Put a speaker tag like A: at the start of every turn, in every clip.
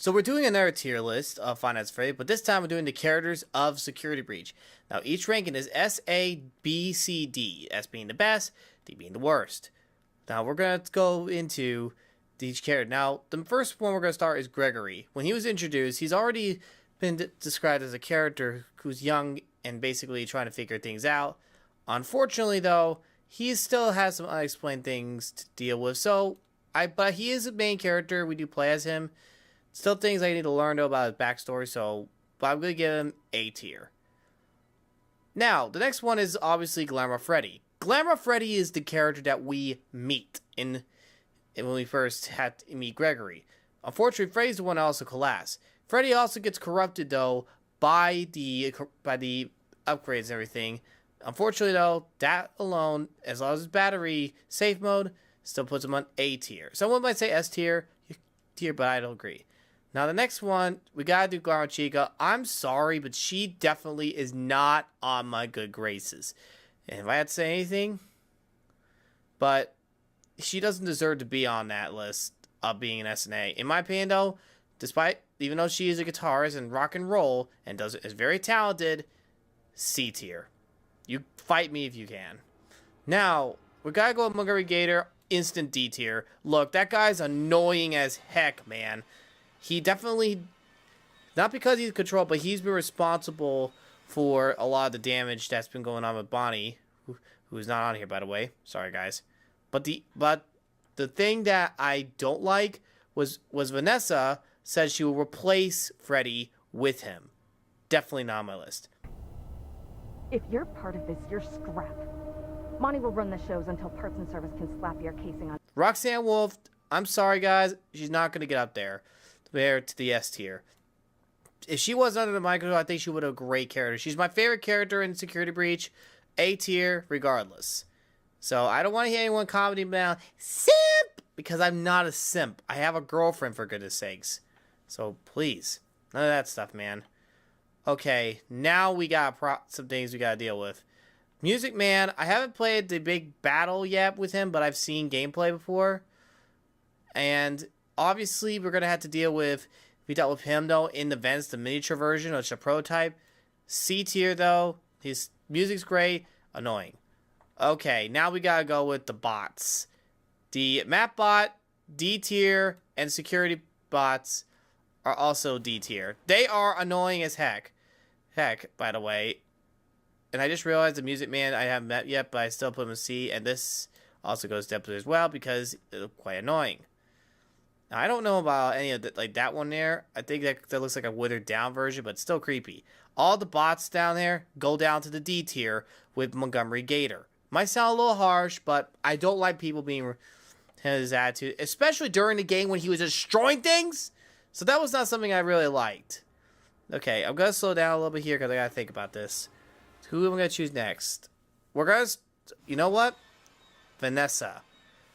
A: So we're doing another tier list of Five Nights at Freddy, but this time we're doing the characters of Security Breach. Now each ranking is S, A, B, C, D. S being the best, D being the worst. Now we're going to go into each character. Now the first one we're going to start is Gregory. When he was introduced, he's already been described as a character who's young and basically trying to figure things out. Unfortunately though, he still has some unexplained things to deal with. But he is a main character. We do play as him. Still things I need to learn though about his backstory, but I'm going to give him A tier. Now, the next one is obviously Glamour Freddy. Glamour Freddy is the character that we meet when we first had to meet Gregory. Unfortunately, Freddy's the one that also collapsed. Freddy also gets corrupted though by the upgrades and everything. Unfortunately though, that alone, as long as his battery safe mode, still puts him on A tier. Someone might say S tier, but I don't agree. Now the next one, we gotta do Glamour Chica. I'm sorry, but she definitely is not on my good graces. And if I had to say anything, but she doesn't deserve to be on that list of being an SNA. In my opinion though, even though she is a guitarist and rock and roll and is very talented, C tier. You fight me if you can. Now, we gotta go with Montgomery Gator, instant D tier. Look, that guy's annoying as heck, man. He definitely, not because he's controlled, but he's been responsible for a lot of the damage that's been going on with Bonnie, who's not on here, by the way. Sorry, guys. But the thing that I don't like was Vanessa said she will replace Freddy with him. Definitely not on my list.
B: If you're part of this, you're scrap. Monty will run the shows until Parts and Service can slap your casing on.
A: Roxanne Wolf, I'm sorry, guys. She's not going to get up there to the S tier. If she was under the microscope, I think she would have a great character. She's my favorite character in Security Breach. A tier, regardless. So I don't want to hear anyone commenting now, simp, because I'm not a simp. I have a girlfriend, for goodness sakes. So please, none of that stuff, man. Okay, now we got some things we got to deal with. Music Man, I haven't played the big battle yet with him, but I've seen gameplay before. And obviously, we're going to have to deal with, we dealt with him, though, in the vents, the miniature version, which is a prototype. C tier, though. His music's great. Annoying. Okay, now we got to go with the bots. The map bot, D tier, and security bots are also D tier. They are annoying as heck. Heck, by the way. And I just realized the Music Man I haven't met yet, but I still put him in C. And this also goes to as well because it's quite annoying. Now, I don't know about any of like that one there. I think that looks like a withered down version, but still creepy. All the bots down there go down to the D tier with Montgomery Gator. Might sound a little harsh, but I don't like people being his attitude, especially during the game when he was destroying things. So that was not something I really liked. Okay, I'm gonna slow down a little bit here because I gotta think about this. Who am I gonna choose next? We're gonna, you know what? Vanessa.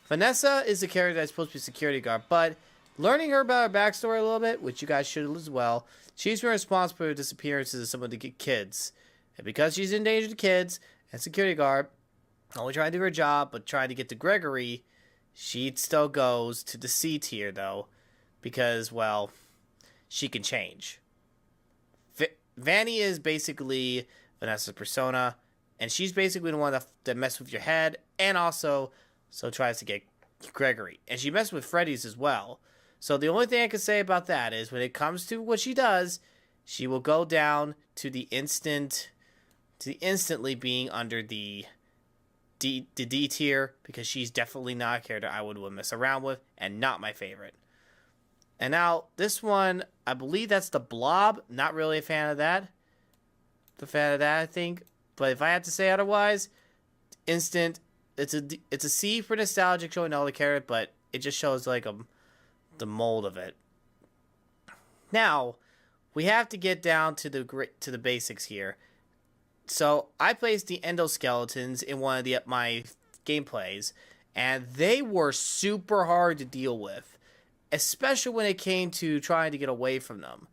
A: Vanessa is the character that's supposed to be security guard, but learning her about her backstory a little bit, which you guys should as well, she's been responsible for the disappearances of some of the kids. And because she's endangered the kids and security guard, not only trying to do her job, but trying to get to Gregory, she still goes to the C tier, though, because, well, she can change. Vanny is basically Vanessa's persona, and she's basically the one that messes with your head, and also tries to get Gregory. And she messes with Freddy's as well. So the only thing I can say about that is when it comes to what she does, she will go down to the instantly being under the D tier, because she's definitely not a character I would mess around with, and not my favorite. And now, this one, I believe that's the Blob. Not really a fan of that. I think. But if I had to say otherwise, instant, it's a C for nostalgic, showing all the characters, but it just shows, like, the mold of it. Now, we have to get down to the basics here. So, I placed the endoskeletons in one of my gameplays, and they were super hard to deal with, especially when it came to trying to get away from them.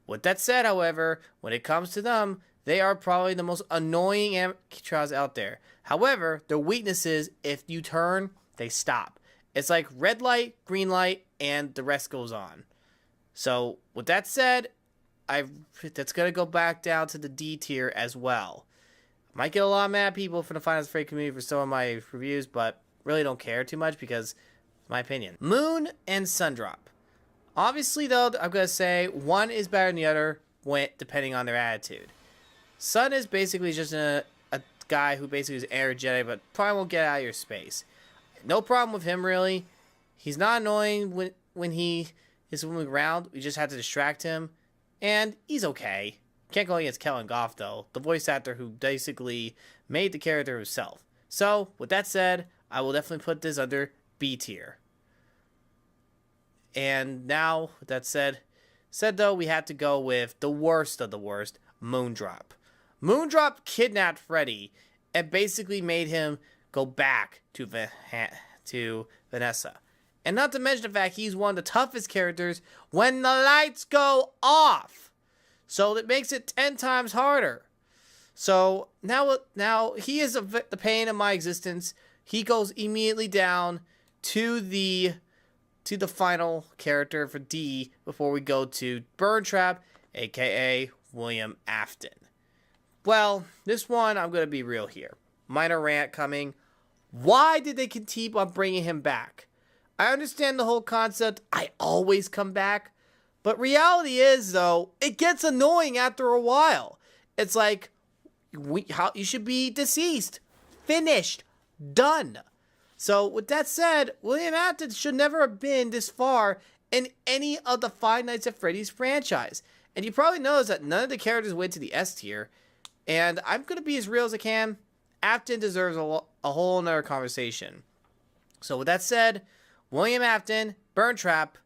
A: With that said, however, when it comes to them, they are probably the most annoying animatronics out there. However, their weakness is if you turn, they stop. It's like red light, green light, and the rest goes on. So with that said, that's gonna go back down to the D tier as well. Might get a lot of mad people from the Five Nights at Freddy community for some of my reviews, but really don't care too much because it's my opinion. Moon and Sundrop. Obviously, though, I'm gonna say one is better than the other, depending on their attitude. Sun is basically just a guy who basically is energetic, but probably won't get out of your space. No problem with him, really. He's not annoying when he is moving around. We just have to distract him, and he's okay. Can't go against Kellen Goff, though, the voice actor who basically made the character himself. So, with that said, I will definitely put this under B tier. And now, with that said though, we have to go with the worst of the worst, Moondrop. Moondrop kidnapped Freddy and basically made him go back to Vanessa. And not to mention the fact he's one of the toughest characters when the lights go off. So that makes it 10 times harder. So now he is the pain of my existence. He goes immediately down to the final character for D before we go to Burn Trap, aka William Afton. Well, this one, I'm going to be real here. Minor rant coming. Why did they keep on bringing him back? I understand the whole concept, I always come back. But reality is, though, it gets annoying after a while. It's like, you should be deceased. Finished. Done. So, with that said, William Afton should never have been this far in any of the Five Nights at Freddy's franchise. And you probably noticed that none of the characters went to the S tier. And I'm going to be as real as I can. Afton deserves a whole nother conversation. So with that said, William Afton, Burn Trap,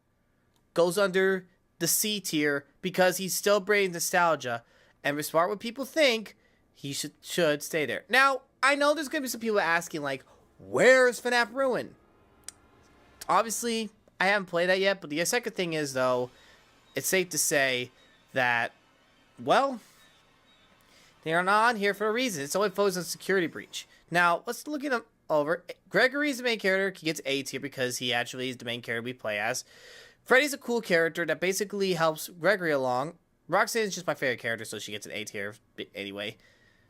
A: goes under the C tier because he's still bringing nostalgia. And despite what people think, he should stay there. Now, I know there's going to be some people asking, like, where's FNAF Ruin? Obviously, I haven't played that yet. But the second thing is, though, it's safe to say that, well, they are not on here for a reason. It's only focused on Security Breach. Now, let's look at them over. Gregory's the main character. He gets A tier because he actually is the main character we play as. Freddy's a cool character that basically helps Gregory along. Roxanne is just my favorite character, so she gets an A tier anyway.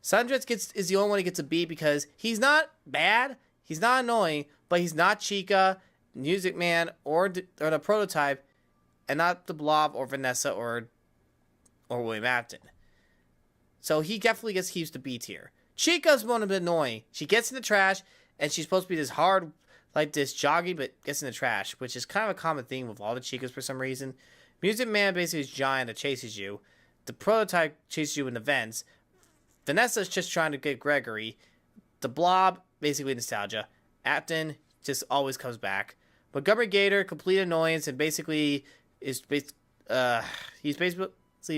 A: Sundress is the only one who gets a B because he's not bad, he's not annoying, but he's not Chica, Music Man, or the Prototype, and not the Blob or Vanessa or William Afton. So he definitely keeps the B tier. Chica's one of the annoying. She gets in the trash, and she's supposed to be this hard, like this jogging, but gets in the trash, which is kind of a common theme with all the Chicas for some reason. Music Man basically is giant that chases you. The Prototype chases you in the vents. Vanessa's just trying to get Gregory. The Blob, basically nostalgia. Afton just always comes back. Montgomery Gator, complete annoyance, and basically he's basically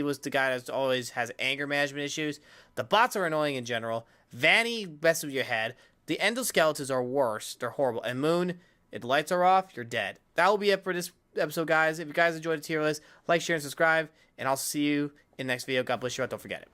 A: was the guy that always has anger management issues. The bots are annoying in general. Vanny messes with your head. The endoskeletons are worse. They're horrible. And Moon, if the lights are off, you're dead. That will be it for this episode, guys. If you guys enjoyed the tier list, like, share, and subscribe. And I'll see you in the next video. God bless you. Don't forget it.